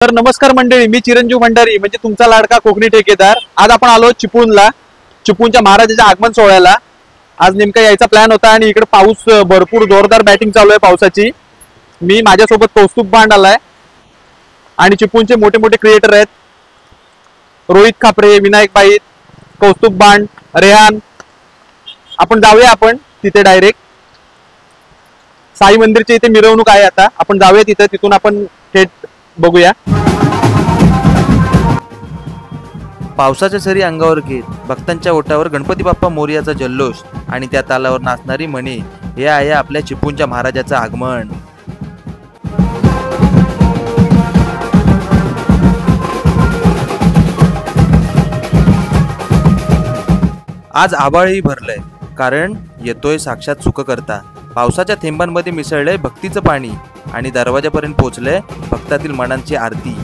तर नमस्कार मंडळी, मी चिरंजीव भंडारी म्हणजे तुमचा लाडका कोकणी ठेकेदार। आज आपण आलो चिपळूणला, चिपळूणच्या महाराजाच्या आगमन सोहळ्याला। आज नेमका यायचा प्लॅन होता आणि इकडे पाऊस भरपूर जोरदार बॅटिंग चालू आहे पावसाची। मी माझ्यासोबत कौस्तुभ बांड आलाय आणि चिपळूणचे मोठे मोठे क्रिएटर आहेत, रोहित खापरे, विनायक बाईत, कौस्तुभ बांड, रेहान। आपण जाऊया आपण तिथे डायरेक्ट साई मंदिरच्या इथे मिरवणूक आहे, आता आपण जाऊया तिथे, तिथून आपण थेट बघूया। पावसाच्या सरी अंगावर घेत भक्तांच्या ओठावर गणपती बाप्पा मोरयाचा जल्लोष आणि त्या तालावर नाचणारी म्हणे, हे आहे आपल्या चिपळूणच्या महाराजाचं आगमन। आज आभाळही भरलंय, कारण येतोय साक्षात सुखकर्ता। पावसाच्या थेंबांमध्ये मिसळलंय भक्तीचं पाणी आणि दरवाजापर्यंत पोहोचलंय भक्तातील मनांची आरती।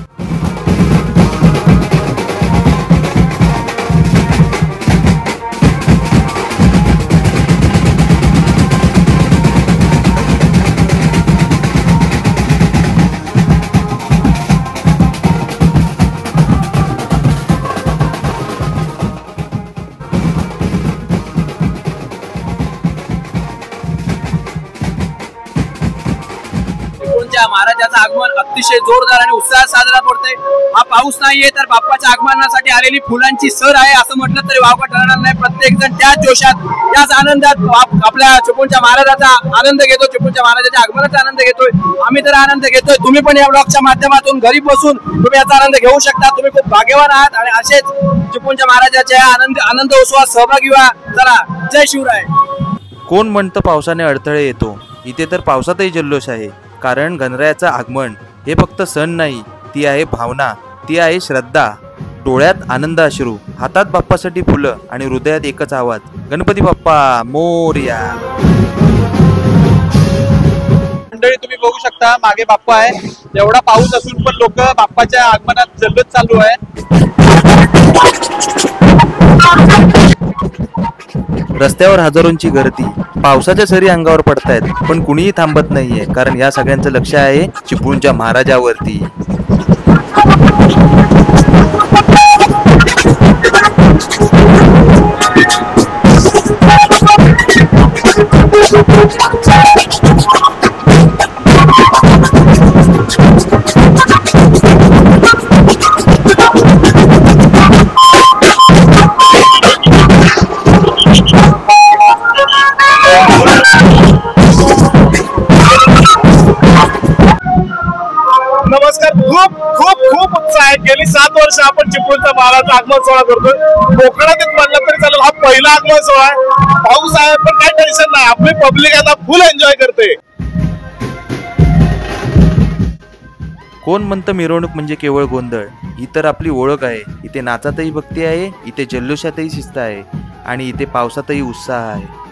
महाराजाचं आगमन अतिशय जोरदार आणि उत्साहात साजरा करतोय। हा पाऊस नाहीये तर बाप्पाच्या आगमनासाठी आलेली फुलांची सर आहे असं म्हटलं तरी वावगं ठरणार नाही। प्रत्येक जण त्याच जोशात, त्याच आनंदात आपल्या चिपळूणच्या महाराजाचा आनंद घेतो, चिपळूणच्या महाराजाच्या आगमनाचा आनंद घेतोय। आम्ही तर आनंद घेतोय, तुम्ही पण या ब्लॉगच्या माध्यमातून घरी बसून तुम्ही याचा आनंद घेऊ शकता। तुम्ही खूप भाग्यवान आहात आणि असेच चिपळूणच्या महाराजाच्या आनंद उत्सवात सहभागी व्हा। चला, जय शिवराय। कोण म्हणतं पावसाने अडथळे येतो, इथे तर पावसातही जल्लोष आहे। कारण गणरायाचं आगमन हे फक्त सण नाही, ती आहे भावना, ती आहे श्रद्धा। डोळ्यात आनंद अश्रू, हातात बाप्पासाठी फुलं आणि हृदयात एकच आवाज, गणपती बाप्पा मोरया। मंडळी तुम्ही बघू शकता मागे बाप्पा आहे, एवढा पाऊस असून पण लोक बाप्पाच्या आगमनात जल्लोष चालू आहे। रस्त्यावर हजारोंची गर्दी, पावसाच्या सरी अंगावर पडतायत पण कुणीही थांबत नाहीये, कारण या सगळ्यांचं लक्ष आहे चिपळूणच्या महाराजावरती। नमस्कार, खूप खूप खूप उत्साह आहे। गेली 7 वर्ष आपण चिपळूणचा महाराजाचा आगमन सोहळा करतोय। कोकणात म्हणलं तरी चालेल, हा पहिला आगमन सोहळा आहे। पाऊस आहे पण काही टेन्शन नाही, आपली पब्लिक आता फुल एन्जॉय करते। कोण म्हणतं मिरवणूक म्हणजे केवळ गोंधळ, ही तर आपली ओळख आहे। इथे नाचातही भक्ती आहे, इथे जल्लोषातही शिस्त आहे आणि इथे पावसातही उत्साह आहे।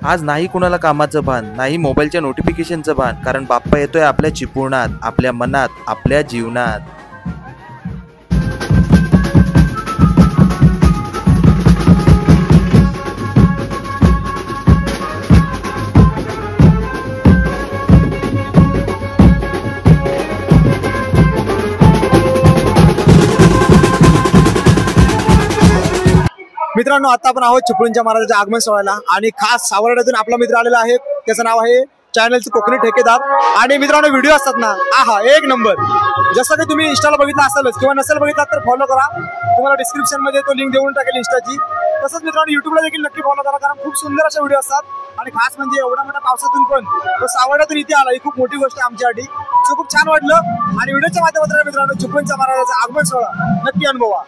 आज नाही कुणाला कामाचं भान, नाही मोबाईलच्या नोटिफिकेशनचं भान, कारण बाप्पा येतोय आपल्या चिपळूणात, आपल्या मनात, आपल्या जीवनात। मित्रांनो, आता आपण आहोत चिपळूणच्या महाराजाच्या आगमन सोहळ्याला आणि खास सावर्ड्यातून आपला मित्र आलेला आहे, त्याचं नाव आहे चॅनलचे कोकणी ठेकेदार। आणि मित्रांनो, व्हिडिओ असतात ना, हा एक नंबर। जसं की तुम्ही इंस्टाला बघितला असेलच किंवा नसेल बघितला तर फॉलो करा, तुम्हाला डिस्क्रिप्शन मध्ये तो लिंक देऊन टाकेल इंस्टाची। तसंच मित्रांनो, युट्यूबला देखील नक्की फॉलो करा, कारण खूप सुंदर असे व्हिडिओ असतात। आणि खास म्हणजे एवढ्या मोठ्या पावसातून पण तो सावर्ड्यातून इथे आला, ही खूप मोठी गोष्ट आहे आमच्यासाठी। सो खूप छान वाटलं आणि व्हिडिओच्या माध्यमातून मित्रांनो चिपळूणच्या महाराजाचा आगमन सोहळा नक्की अनुभवा।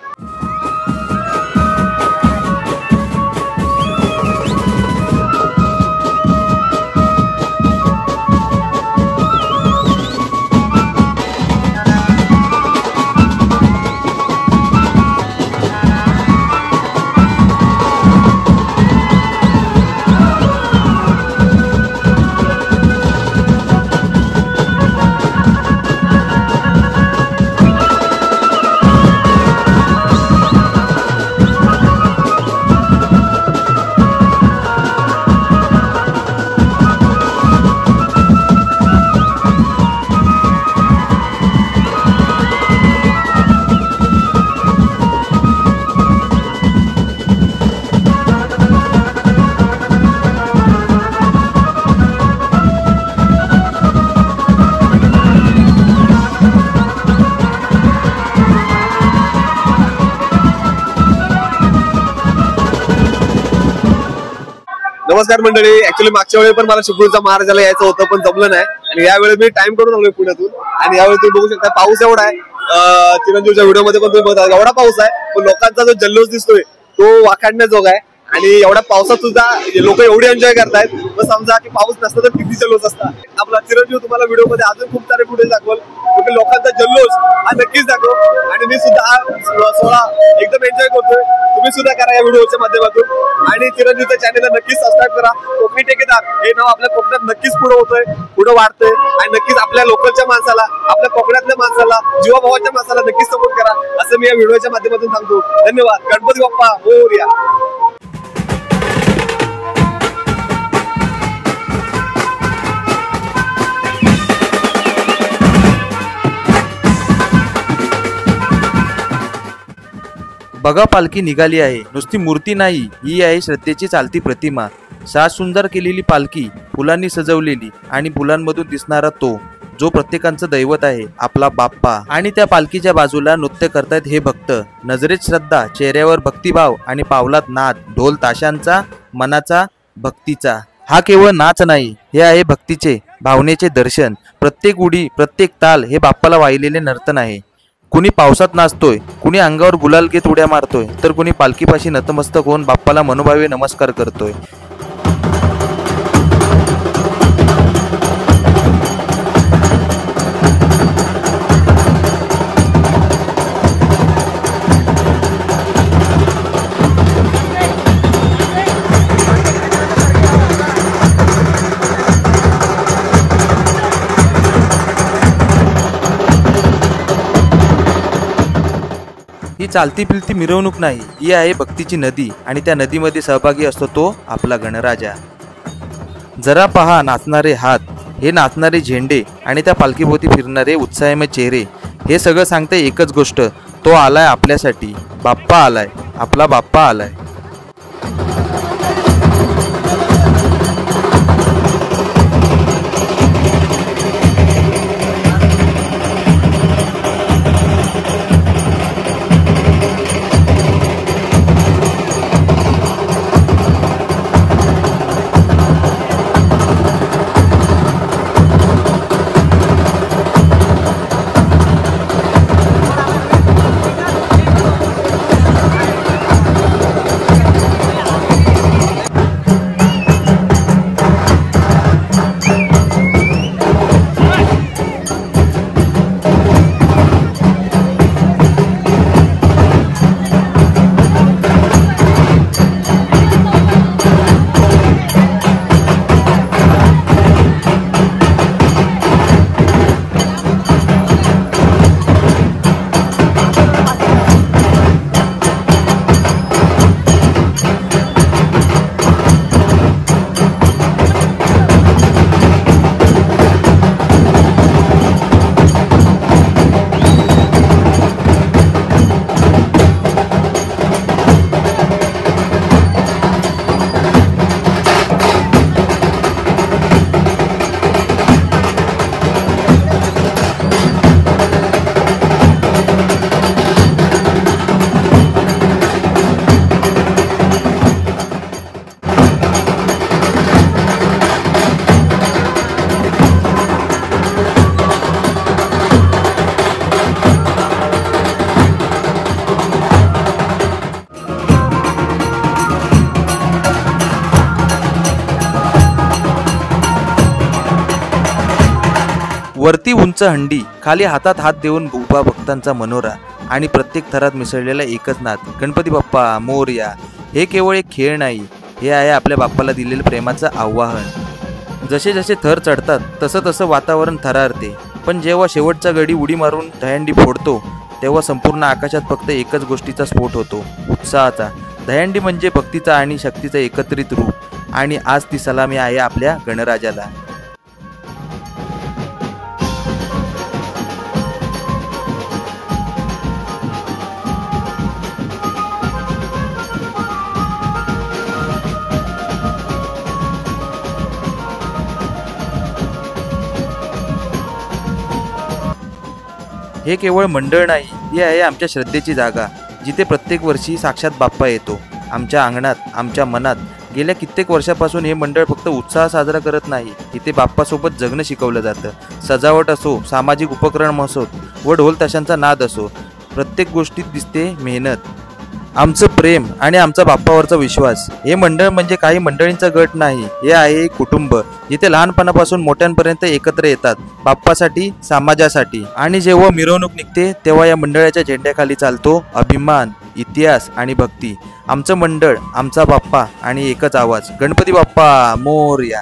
नमस्कार मंडळी. ऍक्च्युली मागच्या वेळी पण मला चिपळूणच्या महाराजाला यायचं होतं पण जमलं नाही आणि यावेळी मी टाइम करून आलोय पुण्यातून आणि यावेळी तुम्ही बघू शकता पाऊस एवढा आहे. चिरंजीवच्या व्हिडिओ मध्ये पण तुम्ही बघता एवढा पाऊस आहे पण लोकांचा जो जल्लोष दिसतोय तो वाखाणण्याजोगा आहे आणि एवढ्या पावसात सुद्धा लोक एवढे एन्जॉय करतायत. मग समजा की पाऊस नसता तर किती जल्लोष असता. आपला चिरंजीव तुम्हाला व्हिडिओ मध्ये अजून खूप सारे फुटेज दाखवल क्योंकि लोकांचा जल्लोष हा नक्कीच दाखव आणि मी सुद्धा हा सोहळा एकदम एन्जॉय करतोय. तुम्ही सुद्धा करा या व्हिडिओच्या माध्यमातून आणि चिरंजीवच्या चॅनलला नक्कीच सबस्क्राईब करा. कोकणी ठेकेदार हे नाव आपल्या कोकणात नक्कीच पुढे होतोय, पुढे वाढतंय आणि नक्कीच आपल्या लोकलच्या माणसाला, आपल्या कोकणातल्या माणसाला, जीवाभावाच्या माणसाला नक्कीच सपोर्ट करा असं मी या व्हिडिओच्या माध्यमातून सांगतो. धन्यवाद. गणपती बाप्पा मोरया. बघा पालखी निघाली आहे. नुसती मूर्ती नाही, ही आहे श्रद्धेची चालती प्रतिमा. सुंदर केलेली पालखी, फुलांनी सजवलेली आणि फुलांमधून दिसणारा तो जो प्रत्येकांचं दैवत आहे, आपला बाप्पा. आणि त्या पालखीच्या बाजूला नृत्य करतायत हे भक्त. नजरेत श्रद्धा, चेहऱ्यावर भक्तिभाव आणि पावलात नाद, ढोल ताशांचा, मनाचा, भक्तीचा. हा केवळ नाच नाही, हे आहे भक्तीचे, भावनेचे दर्शन. प्रत्येक उडी, प्रत्येक ताल हे बाप्पाला वाहिलेले नर्तन आहे. कुणी पावसात नाचतोय, कुणी अंगावर गुलाल घेत उड्या मारतोय, तर कुणी पालखीपाशी नतमस्तक होऊन बाप्पाला मनोभावे नमस्कार करतोय. ही चालती फिरती मिरवणूक नाही, ही आहे भक्तीची नदी आणि त्या नदीमध्ये सहभागी असतो तो आपला गणराजा. जरा पहा नाचणारे हात, हे नाचणारे झेंडे आणि त्या पालखीभोवती फिरणारे उत्साहमय चेहरे. हे सगळं सांगते एकच गोष्ट, तो आलाय आपल्यासाठी. बाप्पा आलाय, आपला बाप्पा आलाय. वरती उंच हंडी, खाली हातात हात देऊन उभा भक्तांचा मनोरा आणि प्रत्येक थरात मिसळलेला एकच नाद, गणपती बाप्पा मोरया. हे केवळ एक खेळ नाही, हे आहे आपल्या बाप्पाला दिलेलं प्रेमाचं आवाहन. जसे जसे थर चढतात तसं तसं वातावरण थरारते, पण जेव्हा शेवटचा गडी उडी मारून दहीहंडी फोडतो तेव्हा संपूर्ण आकाशात फक्त एकच गोष्टीचा स्फोट होतो, उत्साहाचा. दहीहंडी म्हणजे भक्तीचा आणि शक्तीचं एकत्रित रूप आणि आज ती सलामी आहे आपल्या गणराजाला. हे केवळ मंडळ नाही, ही आहे आमच्या श्रद्धेची जागा, जिथे प्रत्येक वर्षी साक्षात बाप्पा येतो. आमच्या अंगणात, आमच्या मनात गेल्या कित्येक वर्षापासून हे मंडळ फक्त उत्साह साजरा करत नाही, इथे बाप्पासोबत जगणं शिकवलं जातं. सजावट असो, सामाजिक उपक्रम असो व ढोल ताशांचा नाद असो, प्रत्येक गोष्टीत दिसते मेहनत, आमचं प्रेम आणि आमचा बाप्पावरचा विश्वास. हे मंडळ म्हणजे काही मंडळींचा गट नाही, हे आहे एक कुटुंब जिथे लहानपणापासून मोठ्यांपर्यंत एकत्र येतात बाप्पासाठी, समाजासाठी. आणि जेव्हा मिरवणूक निघते तेव्हा या मंडळाच्या झेंड्याखाली चालतो अभिमान, इतिहास आणि भक्ती. आमचं मंडळ, आमचा बाप्पा आणि एकच आवाज, गणपती बाप्पा मोरया.